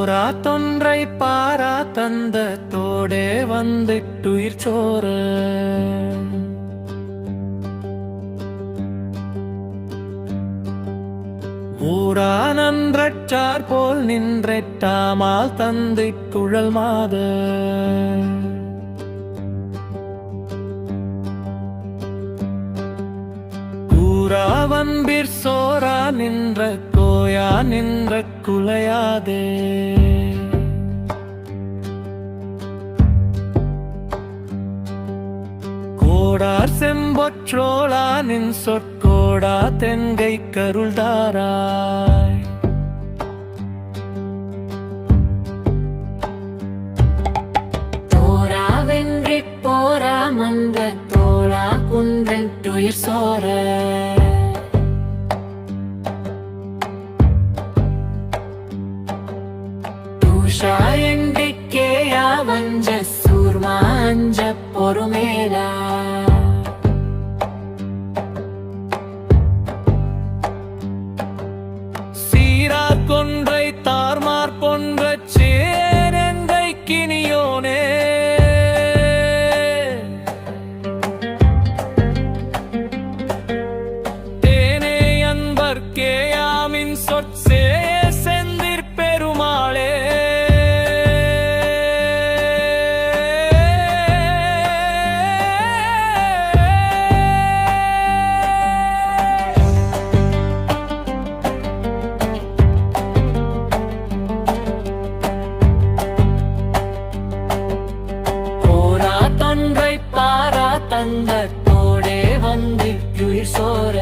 ஊரா தொன்றை பாரா தந்த தோடே வந்துட்டுயிர் சோர ஊரா நன்றற்றார் போல் நின்றெட்டாமால் தந்தை குழல் மாத கூறாவன்பிற் சோரா நின்ற கோயா நின்ற குலையாதே கோடார் செம்பொற்றோளா நின் சொற்கோடா தென்கை கருள்தாராய் தோராவென்றி போரா மந்த தோளா குன்றன் துயிர் சோர தூஷா எண்டிக்கேயா வஞ்ச சூர்மா அஞ்ச பொறுமேலா சீரா கொன்றை தார்மார் பொன்ற சேரங்கை கினியோனே தேனே அன்பர்க்கேயாமின் சொற்சே செந்திற் பெருமாளே தந்த தோடே வந்து சோர